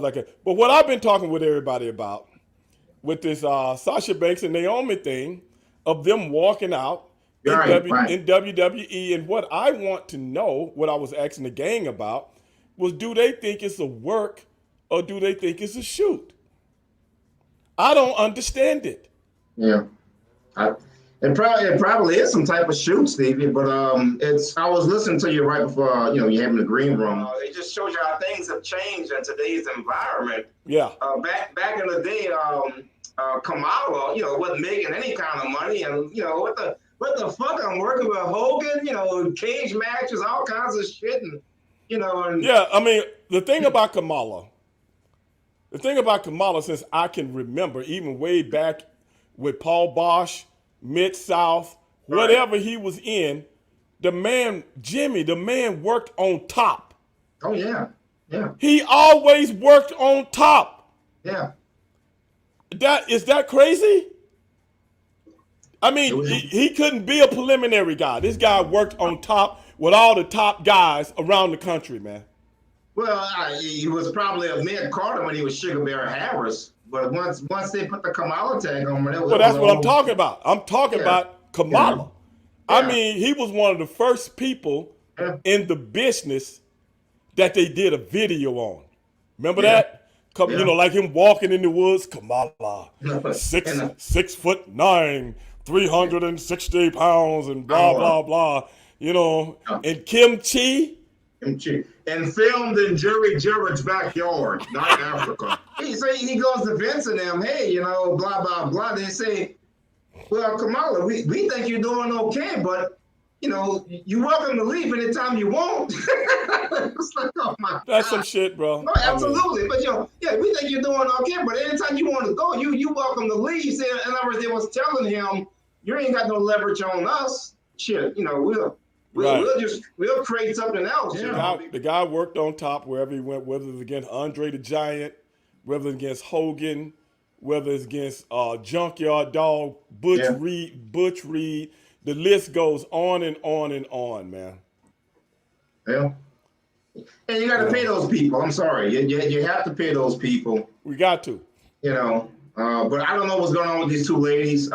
like that. But what I've been talking with everybody about with this Sasha Banks and Naomi thing of them walking out Right, right. in WWE, and what I want to know, what I was asking the gang about, was do they think it's a work or do they think it's a shoot? I don't understand it. Yeah. I, it probably is some type of shoot, Stevie. But it's I was listening to you right before you having the green room. It just shows you how things have changed in today's environment. Yeah. Back in the day, Kamala, wasn't making any kind of money, and what the fuck? I'm working with Hogan, cage matches, all kinds of shit, and Yeah, I mean, the thing about Kamala, since I can remember, even way back with Paul Bosch, Mid South, right. whatever he was in, the man, Jimmy, the man worked on top. Oh yeah, yeah, He always worked on top. yeah. Is that crazy? I It mean, was. he couldn't be a preliminary guy. This guy worked on top with all the top guys around the country, man. Well, he was probably a mid Carter when he was Sugar Bear Harris, but once they put the Kamala tag on him, it Well, was that's a what I'm whole. talking about. I'm talking Yeah, about yeah, Kamala. I yeah, mean, he was one of the first people yeah, in the business that they did a video on. Remember yeah, that? Come, yeah. like him walking in the woods. Kamala, and six foot nine, yeah, 360 pounds, and blah oh, blah blah. yeah. And Kim Chi. And filmed in Jerry Jarrett's backyard, not Africa. He goes to Vince and them, hey, blah blah blah. They say, well, Kamala, we think you're doing okay, but you're welcome to leave anytime you want. It's like, oh my That's some God. shit, bro. No, I mean, absolutely. But yeah, we think you're doing okay, but anytime you want to go, you welcome to leave. See, in other words, they was telling him, you ain't got no leverage on us. Shit, right. we'll create something else. The guy worked on top wherever he went, whether it's against Andre the Giant, whether it's against Hogan, whether it's against Junkyard Dog, Yeah. Butch Reed. The list goes on and on and on, man. Yeah. And you got You to pay know, those people. I'm sorry, you have to pay those people. we got to. But I don't know what's going on with these two ladies.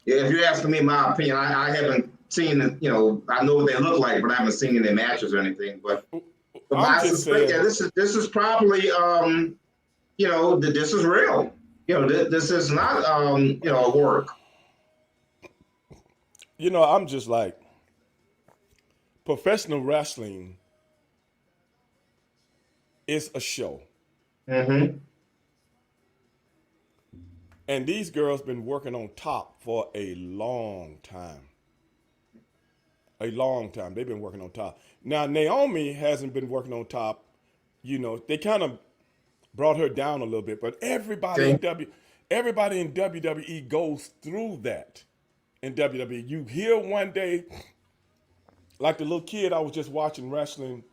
If you're asking me my opinion, I haven't seen it. I know what they look like, but I haven't seen any matches or anything. But I'm I just suspect, saying. yeah, this is probably this is real. This is not work. I'm just like professional wrestling is a show, Mm-hmm. and these girls been working on top for a long time. A long time. They've been working on top. Now Naomi hasn't been working on top. They kind of brought her down a little bit, but Okay. everybody in WWE goes through that. In WWE, you hear one day, like the little kid I was just watching wrestling,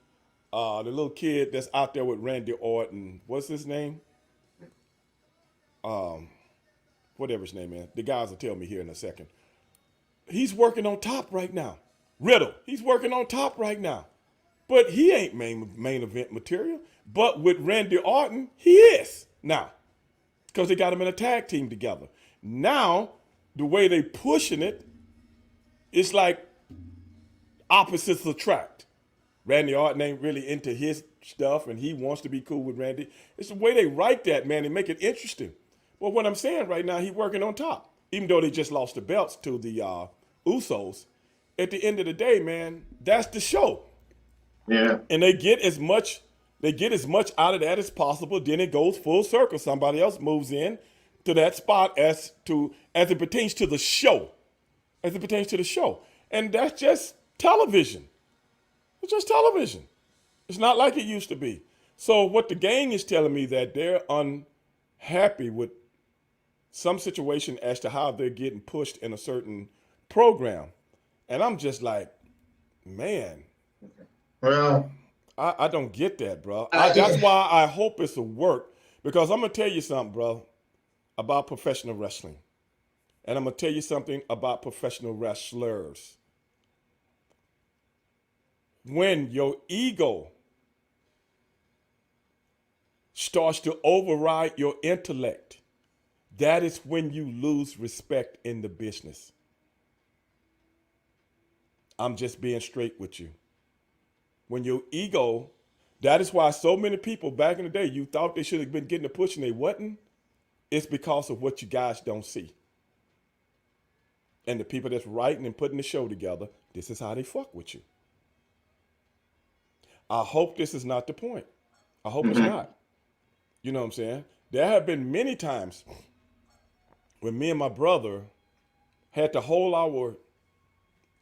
the little kid that's out there with Randy Orton. What's his name? Whatever his name is. The guys will tell me here in a second. He's working on top right now. Riddle, he's working on top right now. But he ain't main event material. But with Randy Orton, he is now. Because they got him in a tag team together. Now, the way they pushing it, it's like opposites attract. Randy Orton ain't really into his stuff, and he wants to be cool with Randy. It's the way they write that, man, and make it interesting. Well, what I'm saying right now, he's working on top. Even though they just lost the belts to the Usos, at the end of the day, man, that's the show. Yeah. And they get as much out of that as possible. Then it goes full circle. Somebody else moves in to that spot as it pertains to the show. As it pertains to the show. And that's just television. It's just television. It's not like it used to be. So what the gang is telling me that they're unhappy with some situation as to how they're getting pushed in a certain program. And I'm just like, man, Well, I don't get that, bro. That's I, why I hope it's a work. Because I'm going to tell you something, bro, about professional wrestling. And I'm going to tell you something about professional wrestlers. When your ego starts to override your intellect, that is when you lose respect in the business. I'm just being straight with you. When your ego, that is why so many people back in the day, you thought they should have been getting a push and they wasn't. It's because of what you guys don't see. And the people that's writing and putting the show together, this is how they fuck with you. I hope this is not the point. I hope it's not. You know what I'm saying? There have been many times when me and my brother had to hold our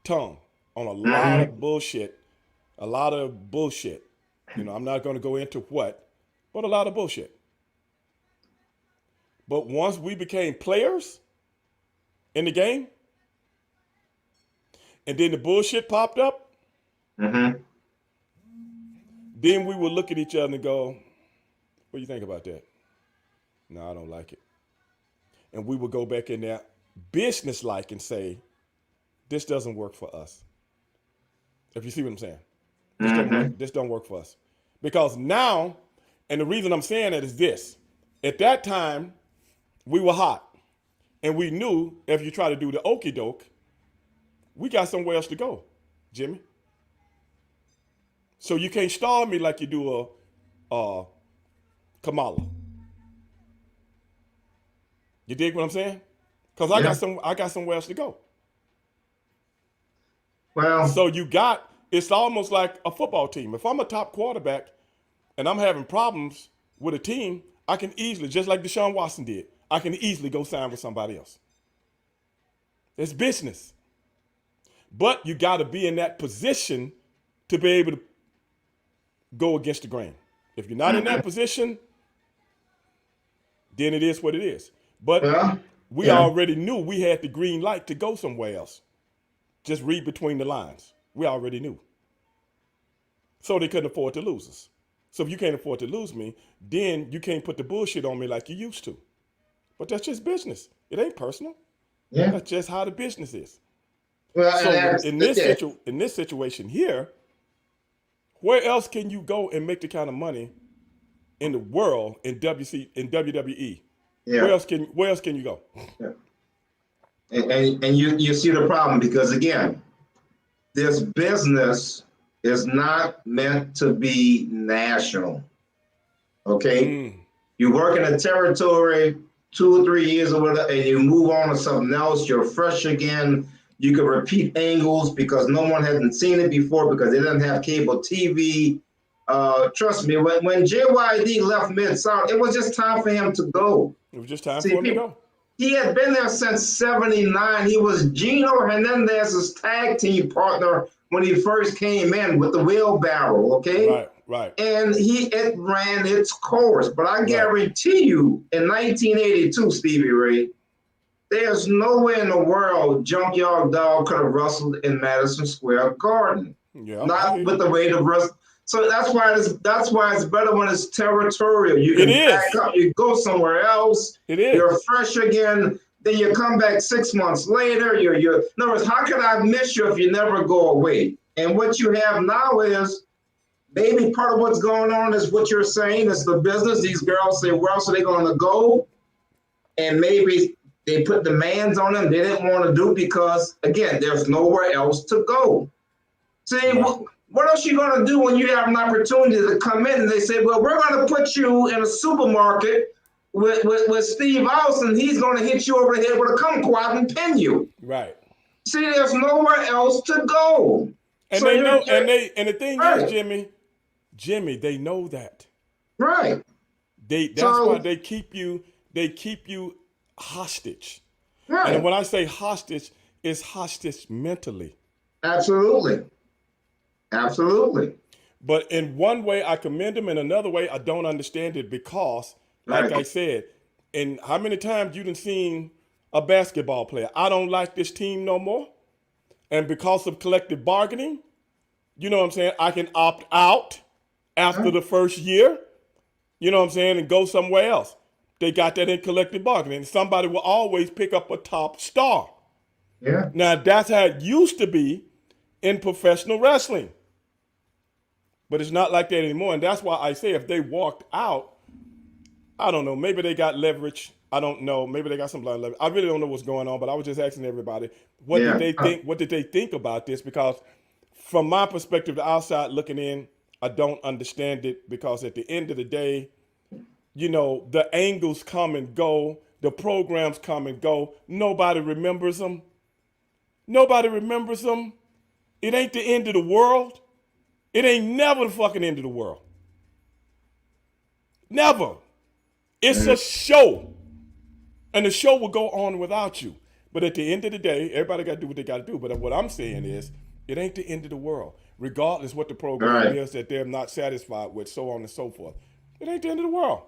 tongue on a lot of bullshit. A lot of bullshit. You know, I'm not going to go into what, but a lot of bullshit. But once we became players in the game, and then the bullshit popped up, then we would look at each other and go, what do you think about that? No, I don't like it. And we would go back in there business-like and say, this doesn't work for us. If you see what I'm saying. This don't work for us. Because now, and the reason I'm saying that is this. At that time, we were hot. And we knew if you try to do the okie doke, we got somewhere else to go, Jimmy. So you can't star me like you do a Kamala. You dig what I'm saying? Because I got somewhere else to go. Well, so it's almost like a football team. If I'm a top quarterback and I'm having problems with a team, I can easily, just like Deshaun Watson did, I can easily go sign with somebody else. It's business. But you got to be in that position to be able to go against the grain. If you're not in that position, then it is what it is. But we already knew we had the green light to go somewhere else. Just read between the lines. We already knew. So they couldn't afford to lose us. So if you can't afford to lose me, then you can't put the bullshit on me like you used to. But that's just business. It ain't personal. Yeah. That's just how the business is. Well, So in this situation here, where else can you go and make the kind of money in the world in WWE? Yeah. Where else can you go? Yeah. And you see the problem, because again, this business is not meant to be national. Okay? You work in a territory 2 or 3 years or whatever, and you move on to something else, you're fresh again. You can repeat angles because no one hasn't seen it before because they didn't have cable TV. Trust me, when JYD left Mid-South, it was just time for him to go. It was just time for him to go. He had been there since '79. He was Gino Hernandez's tag team partner when he first came in with the wheelbarrow, okay? Right. And it ran its course. But I guarantee you, in 1982, Stevie Ray, there's nowhere in the world Junkyard Dog could have wrestled in Madison Square Garden. Yeah, not with the weight of wrestling. So that's why it's better when it's territorial. You can back up, you go somewhere else. It is. You're fresh again. Then you come back 6 months later. In other words, how can I miss you if you never go away? And what you have now is maybe part of what's going on is what you're saying. It's the business. These girls say, where else are they going to go? And maybe they put demands on them they didn't want to do because, again, there's nowhere else to go. See, what else are you going to do when you have an opportunity to come in and they say, well, we're going to put you in a supermarket with Steve Austin. He's going to hit you over the head with a kumquat and pin you. Right. See, there's nowhere else to go. And so they know, and the thing is, Jimmy, they know that. Right. That's why they keep you hostage. Right. And when I say hostage, it's hostage mentally. Absolutely. But in one way, I commend them. In another way, I don't understand it because, like I said, and how many times you done seen a basketball player? I don't like this team no more. And because of collective bargaining, you know what I'm saying, I can opt out after the first year, you know what I'm saying, and go somewhere else. They got that in collective bargaining. Somebody will always pick up a top star. Yeah. Now, that's how it used to be in professional wrestling. But it's not like that anymore. And that's why I say if they walked out I don't know. Maybe they got leverage. I don't know. Maybe they got some blind leverage. I really don't know what's going on, but I was just asking everybody, what did Yeah. they think? What did they think about this? Because from my perspective, the outside looking in, I don't understand it because at the end of the day, you know, the angles come and go, the programs come and go. Nobody remembers them. Nobody remembers them. It ain't the end of the world. It ain't never the fucking end of the world. Never. It's a show. And the show will go on without you. But at the end of the day, everybody got to do what they got to do. But what I'm saying is, it ain't the end of the world. Regardless what the program is that they're not satisfied with, so on and so forth. It ain't the end of the world.